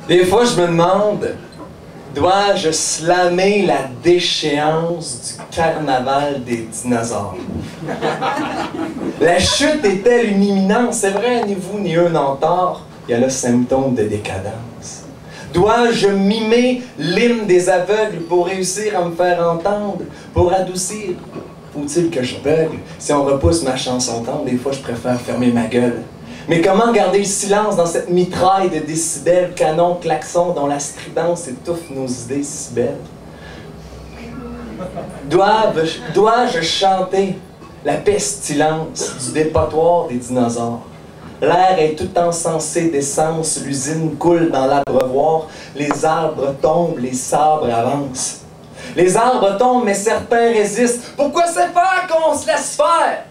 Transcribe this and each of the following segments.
Des fois, je me demande, dois-je slammer la déchéance du carnaval des dinosaures? La chute est-elle une imminence? C'est vrai, ni vous ni eux n'en tort. Il y a le symptôme de décadence. Dois-je mimer l'hymne des aveugles pour réussir à me faire entendre? Pour adoucir? Faut-il que je bugle? Si on repousse ma chanson tendre, des fois je préfère fermer ma gueule. Mais comment garder le silence dans cette mitraille de décibels, canon, klaxon, dont la stridence étouffe nos idées si belles? Dois-je chanter la pestilence du dépotoir des dinosaures? L'air est tout encensé d'essence, l'usine coule dans l'abreuvoir, les arbres tombent, les sabres avancent. Les arbres tombent, mais certains résistent. Pourquoi c'est faire qu'on se laisse faire?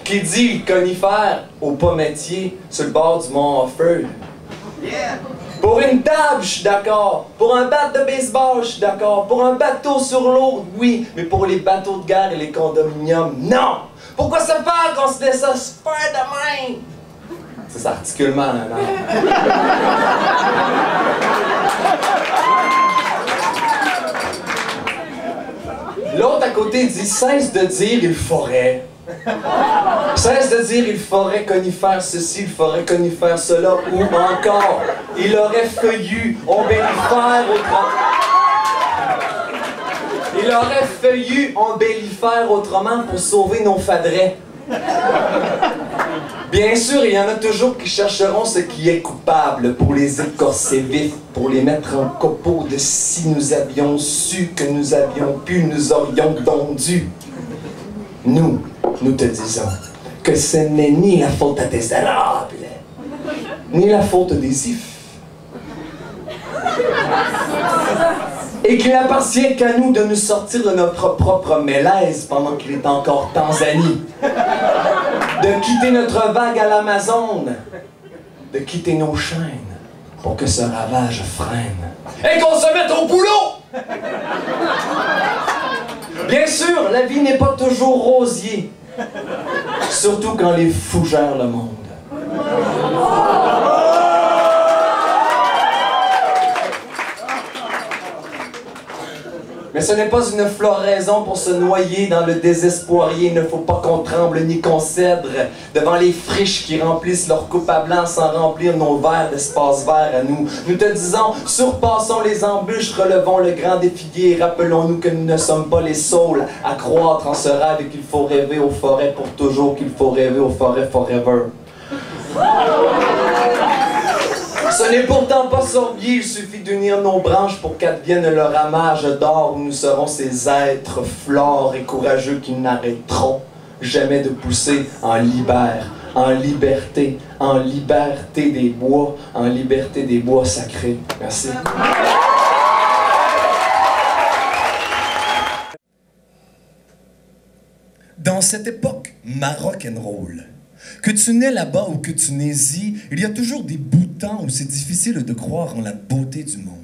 Qui dit conifère au pommetier sur le bord du mont Offord? Yeah. Pour une table, je suis d'accord. Pour un bat de baseball, je suis d'accord. Pour un bateau sur l'eau, oui. Mais pour les bateaux de guerre et les condominiums, non! Pourquoi se faire qu'on se laisse se faire de même? Ça s'articule mal, hein? L'autre à côté dit « Cesse de dire il faudrait ». Cesse de dire il faudrait conifère ceci, il faudrait conifère cela, ou encore il aurait feuillu ombellifère autrement. Il aurait feuillu ombellifère autrement pour sauver nos fadrets. Bien sûr, il y en a toujours qui chercheront ce qui est coupable pour les écorcer vifs, pour les mettre en copeaux de si nous avions su que nous avions pu, nous aurions donc dû. Nous te disons que ce n'est ni la faute à des Arabes, ni la faute des Ifs. Et qu'il n'appartient qu'à nous de nous sortir de notre propre malaise pendant qu'il est encore Tanzanie. De quitter notre vague à l'Amazone. De quitter nos chaînes pour que ce ravage freine. Et qu'on se mette au boulot! Bien sûr, la vie n'est pas toujours rosier. Surtout quand les fous gèrent le monde. Mais ce n'est pas une floraison pour se noyer dans le désespoirier. Il ne faut pas qu'on tremble ni qu'on cèdre devant les friches qui remplissent leur coupe à blanc sans remplir nos verres d'espace vert à nous. Nous te disons, surpassons les embûches, relevons le grand défilé et rappelons-nous que nous ne sommes pas les saules à croître en ce rêve et qu'il faut rêver aux forêts pour toujours, qu'il faut rêver aux forêts forever. Ce n'est pourtant pas sorbier, il suffit d'unir nos branches pour qu'advienne le ramage d'or où nous serons ces êtres flores et courageux qui n'arrêteront jamais de pousser en liberté des bois sacrés. Merci. Dans cette époque marock'n'roll, que tu nais là-bas ou que tu nais-y, il y a toujours des bouts de temps où c'est difficile de croire en la beauté du monde.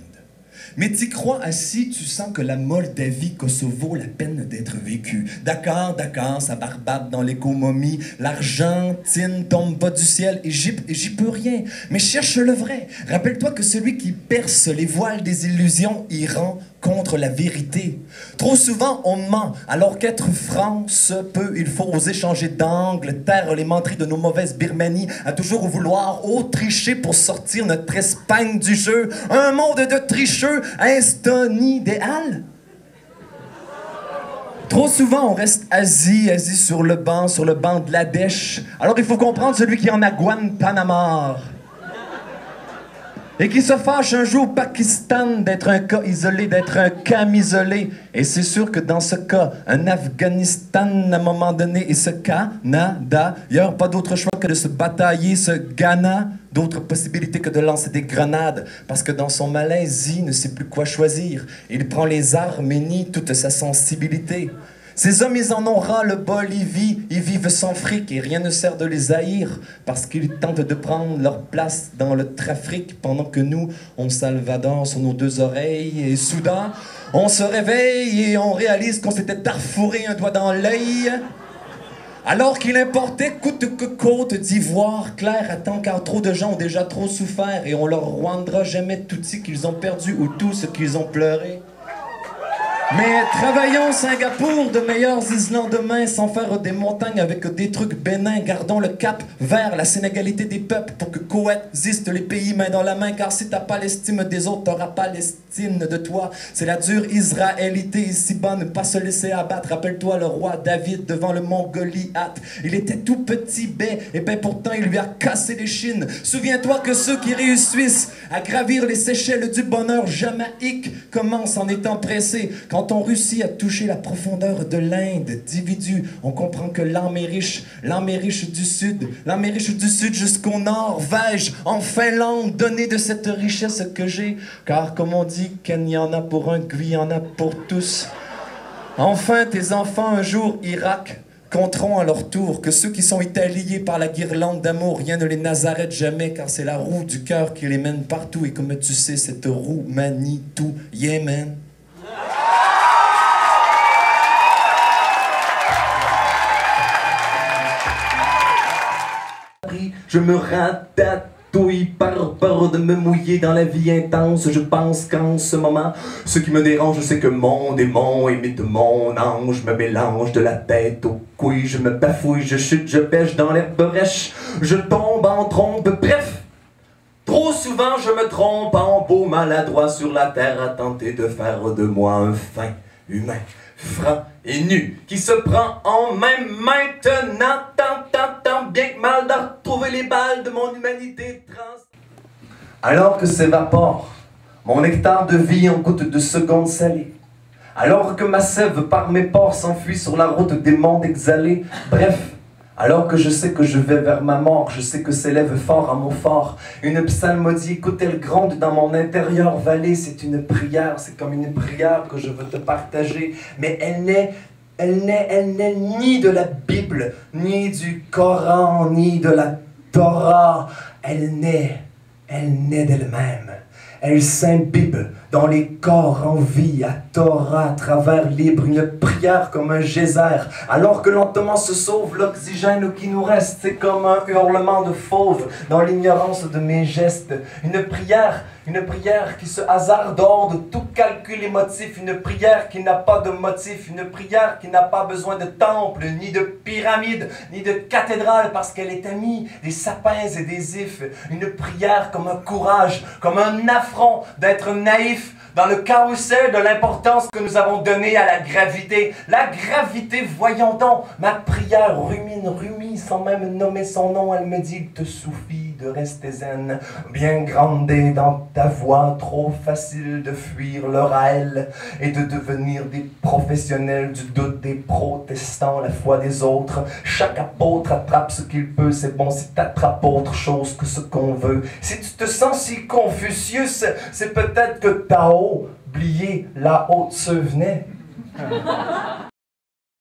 Mais t'y crois assis, tu sens que la Moldavie, Kosovo, la peine d'être vécue. D'accord, ça barbabe dans l'éco-momie, l'Argentine tombe pas du ciel, et j'y peux rien. Mais cherche le vrai. Rappelle-toi que celui qui perce les voiles des illusions ira contre la vérité. Trop souvent, on ment, alors qu'être franc se peut, il faut oser changer d'angle, taire les menteries de nos mauvaises birmanies, à toujours vouloir tricher pour sortir notre Espagne du jeu. Un monde de tricheux, est-ce ton idéal? Trop souvent, on reste assis sur le banc de la dèche. Alors il faut comprendre celui qui en a Guantanamo. Et qui se fâche un jour au Pakistan d'être un cas isolé, d'être un cam isolé. Et c'est sûr que dans ce cas, un Afghanistan à un moment donné, et ce Canada, il n'y a pas d'autre choix que de se batailler, ce Ghana, d'autres possibilités que de lancer des grenades. Parce que dans son malaise, il ne sait plus quoi choisir. Il prend les armes et nie toute sa sensibilité. Ces hommes, ils en ont ras le bol, ils vivent sans fric et rien ne sert de les haïr parce qu'ils tentent de prendre leur place dans le trafic pendant que nous, on salvadore sur nos deux oreilles et soudain, on se réveille et on réalise qu'on s'était darfouré un doigt dans l'œil. Alors qu'il importait coûte que côte d'ivoire clair à temps car trop de gens ont déjà trop souffert et on leur rendra jamais tout ce qu'ils ont perdu ou tout ce qu'ils ont pleuré. Mais travaillons Singapour, de meilleurs Islands demain, sans faire des montagnes avec des trucs bénins. Gardons le cap vers la sénégalité des peuples pour que coexistent les pays main dans la main. Car si t'as pas l'estime des autres, t'auras pas l'estime de toi. C'est la dure israélité ici-bas, ne pas se laisser abattre. Rappelle-toi le roi David devant le mont Goliath. Il était tout petit, et ben pourtant il lui a cassé les chines. Souviens-toi que ceux qui réussissent à gravir les Seychelles du bonheur jamaïque commencent en étant pressés. Quand on réussit à toucher la profondeur de l'individu, on comprend que l'âme est riche du sud, jusqu'au nord, vais-je en Finlande donner de cette richesse que j'ai, car comme on dit, qu'il y en a pour un, qu'il y en a pour tous. Enfin, tes enfants un jour Irak compteront à leur tour que ceux qui sont étaliés par la guirlande d'amour, rien ne les nazarette jamais, car c'est la roue du cœur qui les mène partout, et comme tu sais, cette roue manie tout Yémen. Je me ratatouille par peur de me mouiller dans la vie intense. Je pense qu'en ce moment, ce qui me dérange, c'est que mon démon imite mon ange, me mélange de la tête aux couilles. Je me bafouille, je chute, je pêche dans l'herbe rêche, je tombe en trompe, bref. Trop souvent je me trompe en beau maladroit sur la terre à tenter de faire de moi un fin humain, franc et nu, qui se prend en main maintenant, tant bien que mal d'en retrouver les balles de mon humanité trans. Alors que s'évapore mon nectar de vie en gouttes de secondes salées, alors que ma sève par mes pores s'enfuit sur la route des mondes exhalés, bref, alors que je sais que je vais vers ma mort, je sais que s'élève fort à mon fort une psalmodie, écoute, elle gronde dans mon intérieur vallée, c'est une prière, c'est comme une prière que je veux te partager, mais elle n'est ni de la Bible, ni du Coran, ni de la Torah, elle naît d'elle-même. Elle s'imbibe dans les corps en vie, à Torah, à travers libre, une prière comme un geyser, alors que lentement se sauve l'oxygène qui nous reste. C'est comme un hurlement de fauve dans l'ignorance de mes gestes. Une prière qui se hasarde hors de tout calcul émotif, une prière qui n'a pas de motif, une prière qui n'a pas besoin de temple, ni de pyramide, ni de cathédrale, parce qu'elle est amie des sapins et des ifs. Une prière comme un courage, comme un affront d'être naïf dans le carrousel de l'importance que nous avons donnée à la gravité. La gravité, voyons donc, ma prière rumine, sans même nommer son nom, elle me dit, il te suffit de rester zen, bien grandé dans ta voix, trop facile de fuir le réel et de devenir des professionnels du doute, des protestants, la foi des autres. Chaque apôtre attrape ce qu'il peut, c'est bon si t'attrapes autre chose que ce qu'on veut. Si tu te sens si Confucius, c'est peut-être que t'as oublié la haute se venait.